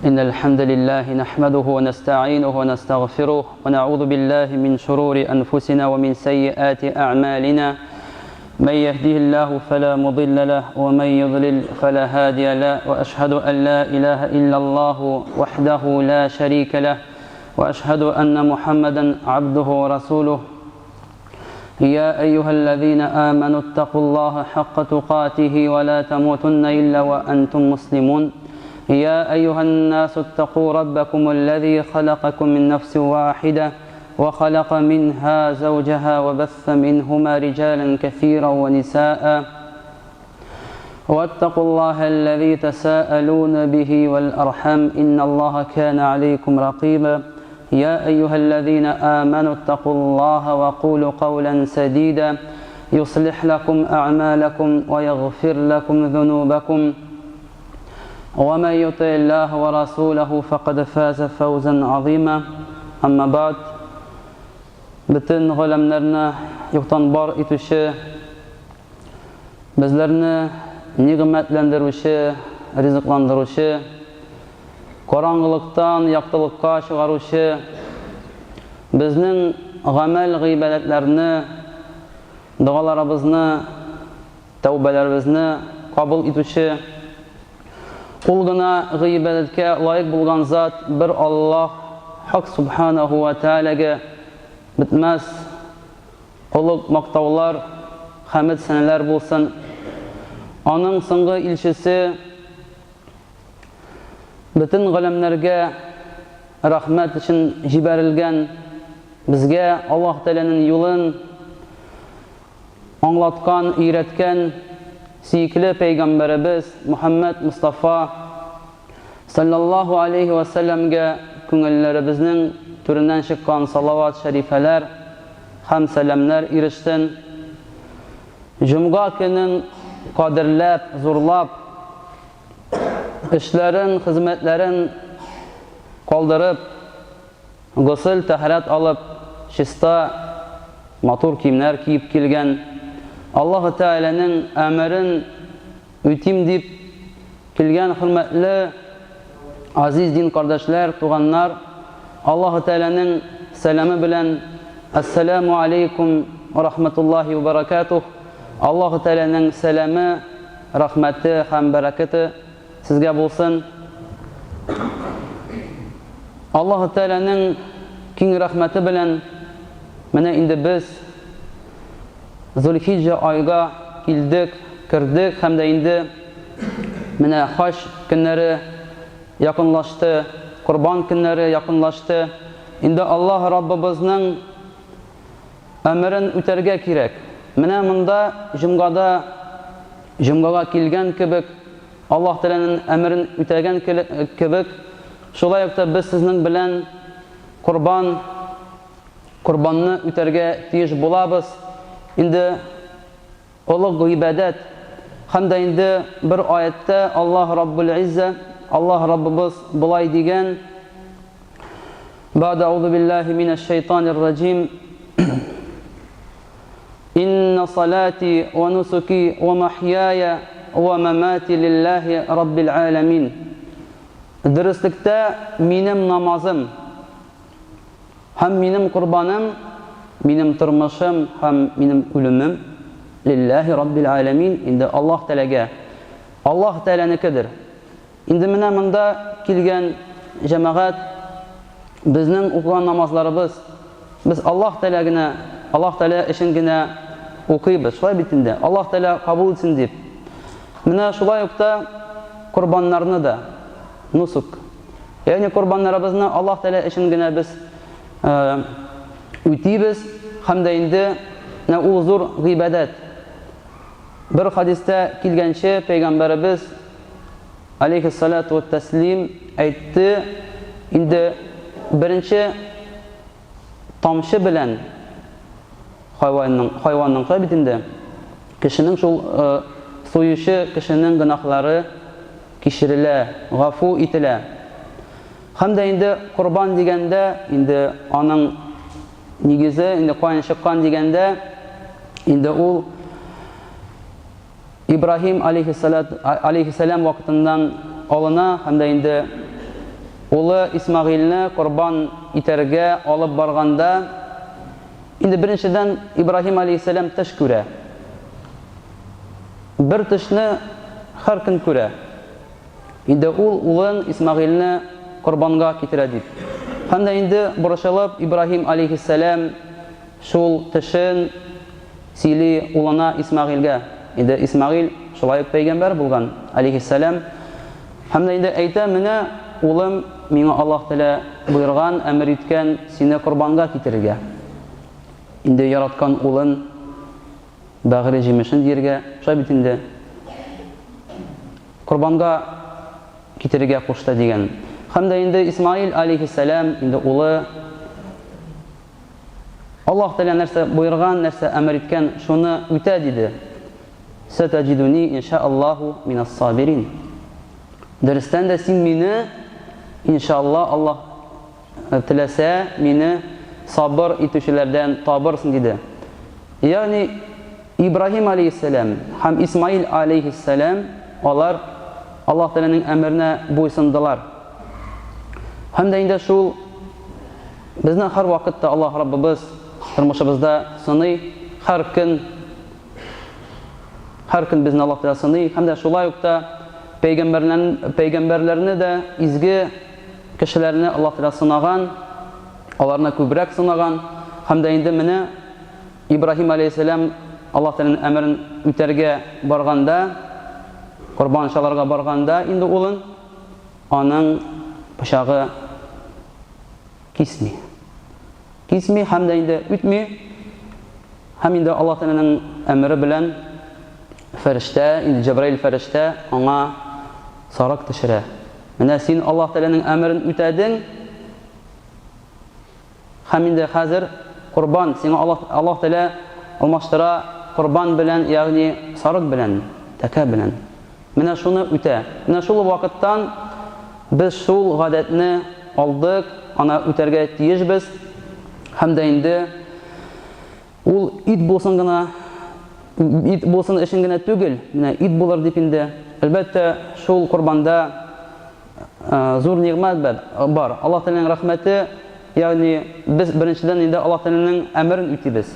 إن الحمد لله نحمده ونستعينه ونستغفره ونعوذ بالله من شرور أنفسنا ومن سيئات أعمالنا من يهده الله فلا مضل له ومن يضلل فلا هادي له وأشهد أن لا إله إلا الله وحده لا شريك له وأشهد أن محمدا عبده ورسوله يا أيها الذين آمنوا اتقوا الله حق تقاته ولا تموتن إلا وأنتم مسلمون يا أيها الناس اتقوا ربكم الذي خلقكم من نفس واحدة وخلق منها زوجها وبث منهما رجالا كثيرا ونساء واتقوا الله الذي تساءلون به والأرحم إن الله كان عليكم رقيبا يا أيها الذين آمنوا اتقوا الله وقولوا قولا سديدا يصلح لكم أعمالكم ويغفر لكم ذنوبكم ومن يطع الله ورسوله فقد فاز فوزا عظيما أما بعد bütün g'olamlarni yo'qdan bor etuvchi, bizlarni ni'matlantiruvchi, rizqlantiruvchi, qorong'ilikdan yoqtilikqa chiqaruvchi, bizning g'amal g'iybatlarni, duolarimizni, tavbalarimizni qabul etuvchi, qulgina g'iybatga loyiq bo'lgan zot bir Alloh Haq subhanahu va taolaga bitmas ulug' maqtovlar, hamd sanalar bo'lsin. Onun so'nggi elchisi bütün g'olamlarga rahmat uchun jibarilgan, bizga Alloh taolaning yo'lin anglatgan, o'rgatgan suyukli payg'ambarimiz Muhammad Mustafa sallallohu alayhi va sallamga ko'ngillarimizning turidan chiqqan salovat sharifalar, ham salamlar erishsin. Җомга künün qadrlab, zo'rlab ishlarin, xizmatlarin qoldirib, g'usl, tahorat olib, shista motor kiyimlar kiyib kelgan, Alloh taolaning amrin o'tim deb kelgan hurmatli aziz din qardoshlar, tuganlar, Alloh taolaning salami bilan assalomu alaykum va rahmatullohi va barakatuh. Alloh taolaning salami, rahmati ham barakati sizga bo'lsin. Alloh taolaning keng rahmati bilan mana endi biz Zulhijja oyga kirdik hamda endi mana Haj kunlari yaqinlashdi, Korban kunlari yaqinlashdi. Endi Alloh Rabbimizning amrin o'tәргә kerak. Mana bunda Җомгага kelgan kibik, Alloh taolaning amrin o'tәгән kibik, шулай ук biz sizning bilan Korbanni o'tәргә tiyеш bo'lamiz. Endi ulug' ibodat hamda endi bir oyatda Alloh Rabbul Izza, Alloh Rabbimiz bulay degan: Ba'da auzu billahi minash shaytonir rajim. Inna salati wa nusuki wa mahyaya wa mamati lillahi rabbil alamin. Diristlikda mening namozim ham mening qurbanim, mening turmushim ham mening o'limim lillahi rabbil alamin. Endi Alloh taolaga, Alloh taolanikidir. Endi mana bunda kelgan jamoat bizning o'qigan namozlarimiz, biz Alloh taolagina, Alloh taolo ishingina o'qiymiz. Shulay bitindi. Alloh taolo qabul etsin deb. Mana shulay yo'qda qurbonlarni da nusuk. Ya'ni qurbonlarimizni Alloh taolo ishingina biz o'tiymiz hamda endi u zo'r ibodat. Bir hadisda kelgancha payg'ambarimiz alayhissalatu vassalam aytdi, endi birinchi tomchi bilan hayvonning bitindi. Kishining shul so'yishi, kishining gunohlari kechirilar, g'afu etilar. Hamda endi qurbon deganda, endi oning negizi, endi qo'yin chiqqan deganda, endi u İbrahim aleyhisselam vaqtidan olina hamda endi улы Исмагыйльне корбан итәргә алып барганда, инде беренчедән Ибраһим алейһиссәлам төш күрә. Бер төшне һәр көн күрә. Инде ул улын Исмагыйльне корбанга китерә дип. Һәм дә инде борышылып Ибраһим алейһиссәлам шул төшен сөйли улына Исмагыйльгә. Инде Исмагыйль шулай ук пәйгамбәр булган алейһиссәлам. Һәм дә инде әйтә: "Менә улым, миңа Аллаһ Тәгалә боерган, әмер иткән сине корбанга китерергә." Инде яраткан улын бәгъри җимешен диергә, шулай бит инде корбанга китерергә кушты дигән. Һәм дә инде Исмаил алейһиссәлам инде улы Аллаһ Тәгалә нәрсә буерган, нәрсә әмер иткән, шуны үтә диде. "Сатаҗидуни иншааллаһу минас сабирин." Дөрестән дә син мине, иншаалла, Аллаһ теләсә, мине сабыр итүчеләрдән табырсың диде. Ягъни Ибраһим алейһиссәлам һәм Исмаил алейһиссәлам алар Аллаһ Тәгаләнең әмеренә буйсындылар. Һәм дә инде шул безнең һәр вакытта Аллаһ Раббыбыз тормышыбызда сыный, һәр көн безне Аллаһ Тәгалә сыный. Һәм дә шулай ук та пәйгамбәрләрне дә, изге кешеләрне Аллаһ Тәгалә сынаган, аларны күбрәк сынаган. Һәм дә инде менә Ибраһим алейһиссәлам Аллаһ Тәгаләнең әмерен үтәргә барганда, корбан шаларга барганда, инде улын аның пычагы кисми. Һәм дә инде үтми. Һәм инде Аллаһ Тәгаләнең әмере белән фәрештә, инде Җибраил фәрештә аңа сарык төшерә. Менә син Аллаһ Тәгаләнең әмерен үтәдең. Һәм инде хәзер корбан сиңа Аллаһ Тәгалә алмаштыра корбан белән, ягъни сарык белән, тәкә белән. Менә шуны үтә. Менә шул вакыттан без шул гадәтне алдык, аны үтәргә тиешбез. Һәм дә инде ул ит булсын өчен генә түгел, менә ит булыр дип инде. Әлбәттә, шул корбанда зур ниғмәт бар. Аллаһ Тәгаләнең рәхмәте, ягъни без беренчедән инде Аллаһ Тәгаләнең әмерен үтибез,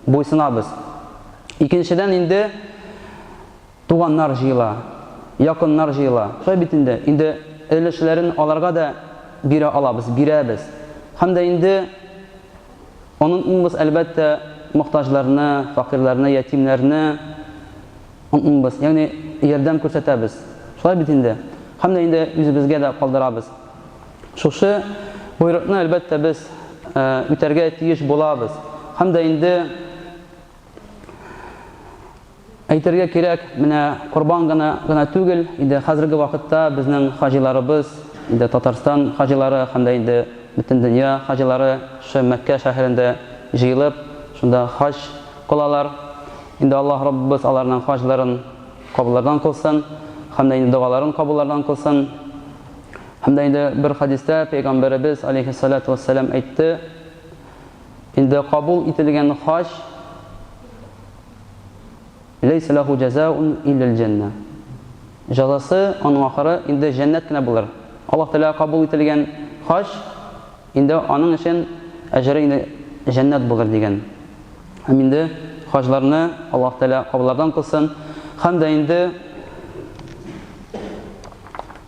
буйсынабыз. Икенчедән инде туганнар җыела, якыннар җыела. Шулай бит инде өлешләрен аларга да бирә алабыз, бирәбез. Һәм дә инде онытмыйбыз, әлбәттә, мохтаҗларны, факирларны, ятимнәрне онытмыйбыз, ягъни ярдәм күрсәтәбез. Шулай бит инде. Һәм дә инде үзебезгә дә калдырабыз. Шушы буйрыкны әлбәттә без үтәргә тиеш булабыз. Һәм дә инде әйтергә кирәк, менә корбан гына түгел, инде хәзерге вакытта безнең хаҗиларыбыз, инде Татарстан хаҗилары һәм дә инде бөтен дөнья хаҗилары шы Мәккә шәһәрендә җыелып, шунда хаҗ кылалар. Инде Аллаһ Раббыбыз аларның хаҗларын кабуллардан кылсын, һәм дә инде дуаларын кабуллардан кылсын. Һәм дә инде бер хадистә Пәйгамбәребез алейһиссалату вассалам әйтте, инде кабул ителгән хаҗ ләйсә ләһу җазаун илля җанна. Җәзасы аның ахыры инде җәннәт кенә булыр. Аллаһ Тәгалә кабул ителгән хаҗ инде аның өчен әҗре инде җәннәт булыр дигән. Һәм инде хаҗларны Аллаһ Тәгалә кабуллардан кылсын. Һәм дә инде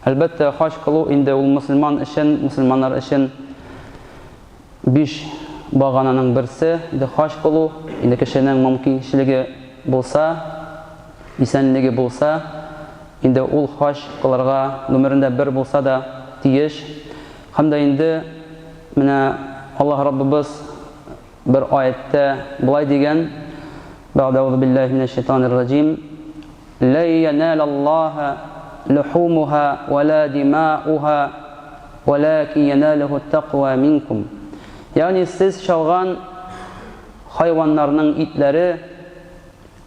әлбәттә хаҗ кылу инде ул мусламаннар өчен 5 багананың берсе, инде хаҗ кылу, инде кешенең мөмкинчелеге булса, исәнлеге булса, инде ул хаҗ кылырга гомерендә бер булса да тиеш. Һәм дә инде менә Аллаһ Раббыбыз бер аятта булай дигән: "Баъдәүзу биллаһи минәш шайтанир раҗим. Ла яналаллаһа лухумуха ва ла димаኡха, валакин яналуху тақва минкум." Ягъни сез шалган хайваннарның итләре,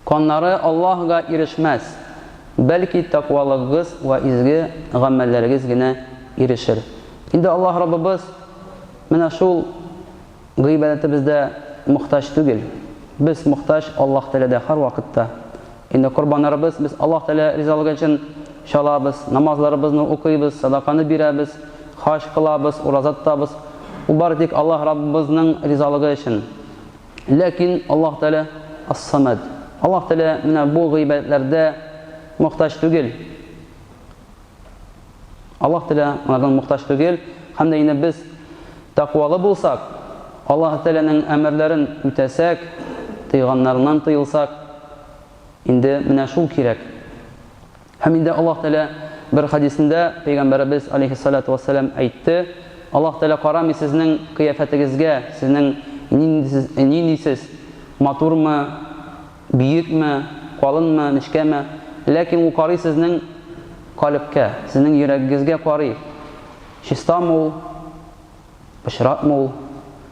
каннары Аллаһыга ирешмәс, бәлки тақвалыгыз ва изге гамәлләрегез генә ирешер. Инде Аллаһ Раббыбыз менә шул гыйбадәтебездә мохтаҗ түгел. Без мохтаҗ Аллаһ Тәгаләдә һәр вакытта. Инде корбаннарыбыз без Аллаһ Тәгалә ризалыгы өчен шалабыз, намазларыбызны укыйбыз, садаканы бирәбез. хаҗ кылабыз, ураза тотабыз. Ул бары тик Аллаһ Раббыбызның ризалыгы өчен. Ләкин Аллаһ Тәала ас-самад. Аллаһ Тәала менә бу гыйбадәтләрдә мохтаҗ түгел. Аллаһ Тәала монардан мохтаҗ түгел. Һәм дә инде без тақвалы булсак, Аллаһ Тәаланың әмерләрен үтәсәк, тыйганнарыннан тыелсак, инде менә шул кирәк. Һәм инде Аллаһ Тәала бер хадисендә Пәйгамбәрбез алейһиссалату вассалам әйтте: Аллаһ Тәала карамый сезнең кыяфәтегезгә, сезнең ниндисез, матурмы, биекме, калынмы, нечкәме, ләкин ул карый сезнең калбкә, сезнең йөрәгегезгә карый. Чистамы ул, пычратмы ул.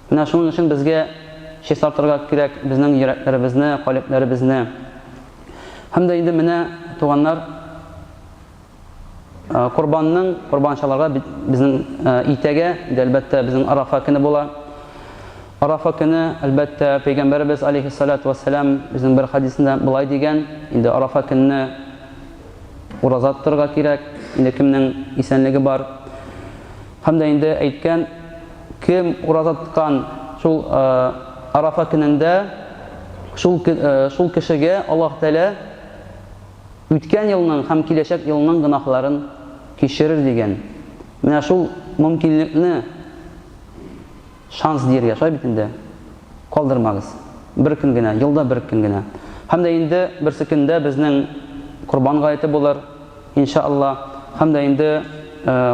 Менә шуның өчен безгә чистартырга кирәк безнең йөрәкләребезне, калбләребезне. Һәм дә инде менә туганнар, Корбанчаларга безнең итәгә, әлбәттә безнең Арафа көне була. Арафа көне әлбәттә Пәйгамбәрбез алейһиссалату вассалам безнең бер хадисендә булай дигән: инде Арафа көнне ураза тотарга кирәк, инде кемнең исәнлеге бар. Һәм дә инде әйткән, кем ураза тоткан шул Арафа көнендә шул кешегә Аллаһ Тәала үткән елның һәм киләчәк елның гөнаһларын кичерер дигән. Менә шул мөмкинлекне, шанс дияргә шулай бит инде. Калдырмагыз. Бер көн генә, елда бер көн генә. Һәм дә инде берсе көндә безнең Корбан гайты булыр, иншааллах. Һәм дә инде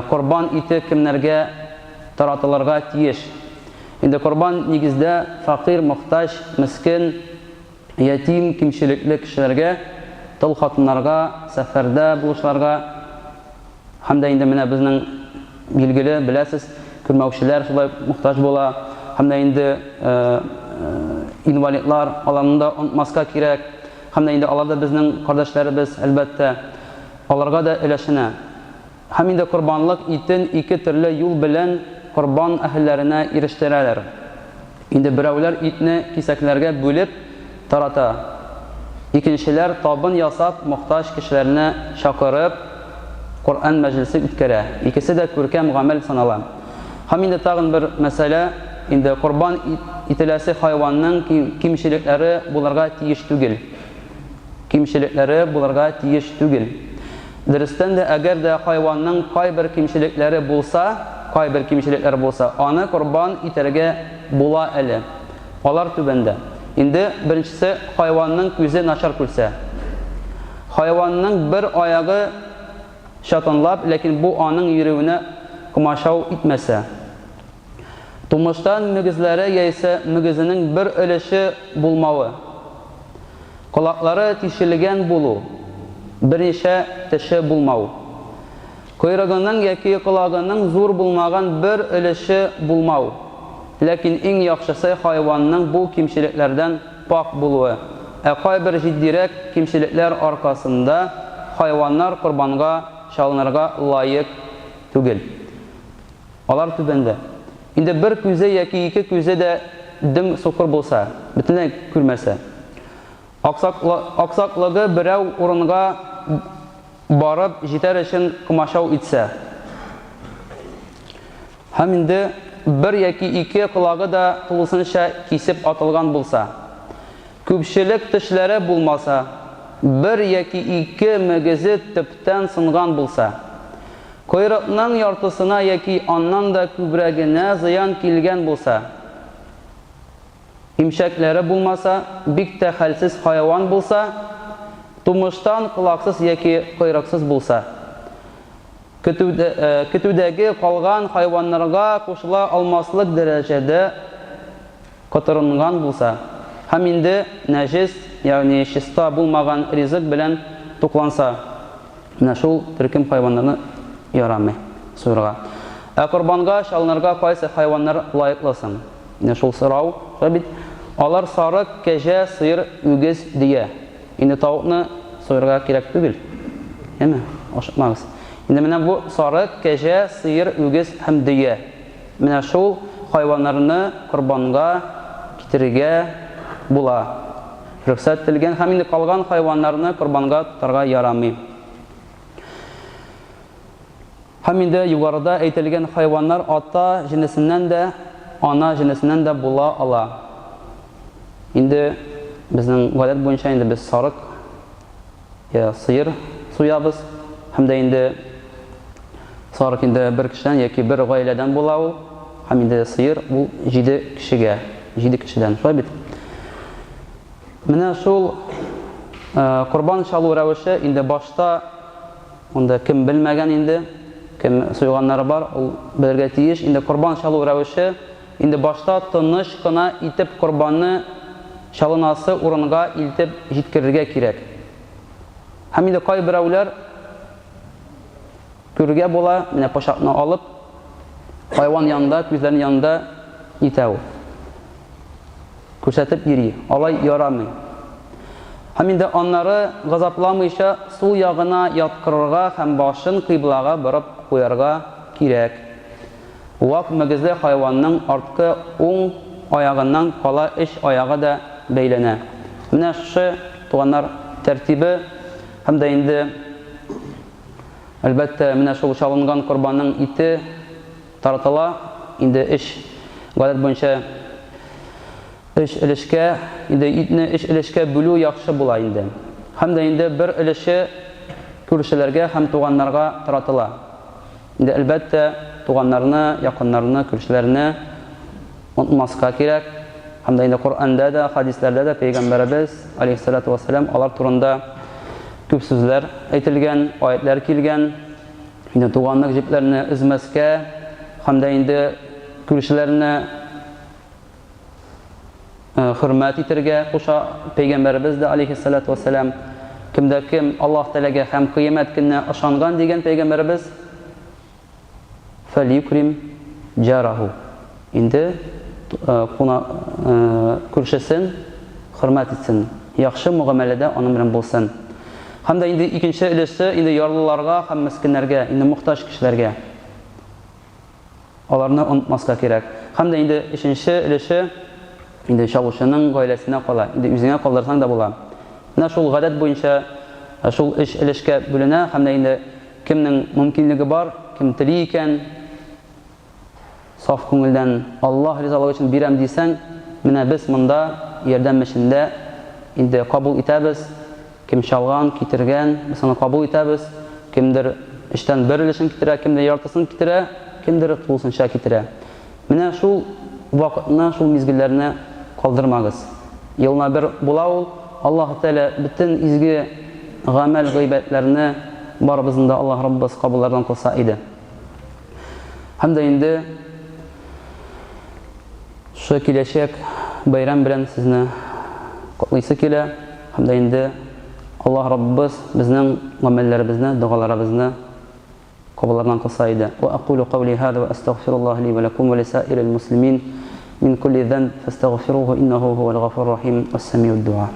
Корбан ите кемнәргә таратылырга тиеш. Инде Корбан нигездә фақир, мохтаҗ, мискин, ятим, кимчелекле кешеләргә, тол хатыннарга, сәфәрдә булышларга, һәм дә инде менә безнең билгеле, беләсез, күрмәүчеләр шулай мохтаҗ була. Һәм дә инде инвалидлар, аларны да онытмаска кирәк. Һәм дә инде алар да безнең кардәшләребез, әлбәттә, аларга да өләшенә. Һәм инде корбанлык итен ике төрле юл белән корбан әһелләренә ирештерәләр. Инде берәүләр итне кисәкләргә бүлеп тарата. Икенчеләр табын ясап, мохтаҗ кешеләрне чакырып, Коръән мәҗлесе үткәрә. Икесе дә күркәм гамәл санала. Һәм инде тагын бер мәсьәлә, инде корбан ителәсе хайванның кимчелекләре булырга тиеш түгел. Кимчелекләре булырга тиеш түгел. Дөрестән дә, әгәр дә хайванның кайбер кимчелекләре булса, аны корбан итәргә була әле. Алар түбәндә. Инде беренчесе, хайванның күзе начар күрсә. Хайванның бер аягы шатанлап, ләкин бу аның йөрүенә комашау итмәсә. Тумыштан мөгезләре яисә мөгезенең бер өлеше булмавы. Колаклары тишелгән булу, берничә теше булмау. Койрыгының яки колагының зур булмаган бер өлеше булмау. Ләкин иң яхшысы хайванның бу кимчелекләрдән пак булуы. Кайбер җитдирәк кимчелекләр аркасында хайваннар корбанга чалынырга лаек түгел. Алар түбәндә. Инде бер күзе яки ике күзе дә дим сукыр булса, бөтенләй күрмәсә. Аксаклыгы берәү урынга барып җитәр өчен комашау итсә. Һәм инде бер яки ике колагы да тулысынча кисеп атылган булса. Күпчелек тешләре булмаса, бер яки ике мөгезе төптән сынган булса. Койрыкның яртысына яки аннан да күбрәгенә зыян килгән булса. Имшәкләре булмаса, бик тә хәлсез хайван булса, тумыштан колаксыз яки койрыксыз булса. Көтүдәге калган хайваннарга кушыла алмаслык дәрәҗәдә котырынган булса. Һәм инде нәҗес, ягъни чиста булмаган ризык белән тукланса, менә шул төркем хайваннарны ярамый суырга. Корбанга чалынырга кайсы хайваннар лаеклысын? Менә шул сорау. Бит алар сарык, кәҗә, сыер, үгез дия. Инде тавыкны суырга кирәк түгел. Әмма ашыкмагыз. Инде менә бу сарык, кәҗә, сыер, үгез һәм дия. Менә шул хайваннарны корбанга китерергә була. Рөхсәт ителгән, һәм инде калган хайваннарны корбанга тотарга ярамый. Һәм инде югарыда әйтелгән хайваннар ата җинесеннән дә, ана җинесеннән дә була ала. Инде безнең гадәт буенча инде без сарык я сыер суябыз. Һәм дә инде сарык инде бер кешедән яки бер гаиләдән була ул. Һәм инде сыер ул 7 кешегә, 7 кешедән. Шулай бит. Менә шул Корбан чалу рәвеше инде башта онда кем белмәгән инде, кем суйганнары бар, ул белергә тиеш. Инде Корбан чалу рәвеше инде башта тыныч кына итеп корбанны чалынасы урынга илтеп җиткерергә кирәк. Һәм инде кайберәүләр күргә була, менә пашакны алып, хайван янында, күзләрнең янында итә ул. Күрсәтеп йөри, алай ярамый. Һәм инде аннары газапламыйча сул ягына яткырырга һәм башын кыйблага борып куярга кирәк. Вак мөгезле хайванның арткы уң аягыннан кала эш аягы да бәйләнә. Менә шушы туганнар тәртибе һәм дә инде әлбәттә менә шул чалынган корбанның ите таратыла. Инде эш гадәт буенча эш өлешкә, инде итне эш өлешкә бүлү яхшы була инде. Һәм дә инде бер өлеше күршеләргә һәм туганнарга таратыла. Инде әлбәттә туганнарны, якыннарны, күршеләрне онытмаска кирәк. Һәм дә инде Коръәндә дә, хадисләрдә дә Пәйгамбәребез алейһиссалату вассалам алар турында күп сүзләр әйтелгән, аятлар килгән. Инде туганлык җепләрне үзмәскә һәм дә инде күршеләрне хөрмәт итәргә куша Пәйгамбәребез дә алейһиссалату вассалам. Кемдә кем Аллаһ Тәгаләгә һәм кыямәт көненә ышанган дигән Пәйгамбәребез фәликрим җараху. Инде күршесен хөрмәт итсен, яхшы мөгамәләдә аның белән булсын. Һәм дә инде икенче өлеше инде ярлыларга һәм мискиннәргә, инде мохтаҗ кешеләргә. Аларны онытмаска кирәк. Һәм дә инде өченче өлеше инде чалучының гаиләсенә кала. Инде үзеңә калдырсаң да була. Менә шул гадәт буенча шул эш өлешкә бүленә һәм дә инде кемнең мөмкинлеге бар, кем тели икән, саф күңелдән Аллаһ ризалыгы өчен бирәм дисәң, менә без монда ярдәм мәчетендә инде кабул итәбез. Кем чалган, китергән, без аны кабул итәбез. Кемдер эштән бер өлешен китерә, кемдер яртысын китерә, кемдер тулысынча китерә. Менә шул вакытны, шул мизгелләрне калдырмагыз. Елна бер була ул. Аллаһ Тәгалә бөтен изге гамәл гыйбәтләрне барыбызны да Аллаһ Раббыбыз кабуллардан кылса иде. Һәм дә инде шу киләчәк байрам белән сезне котлыйсы килә. Һәм дә инде Аллаһ Раббыбыз безнең гамәлләребезне, дугаларыбызны кабуллардан кылса иде. Ва aqulu qawli hadha wa astaghfirullah li wa lakum wa li sa'iril muslimin min kulli dhanb fastaghfiruhu innahu huwal ghafurur rahim was-sami'ud du'a.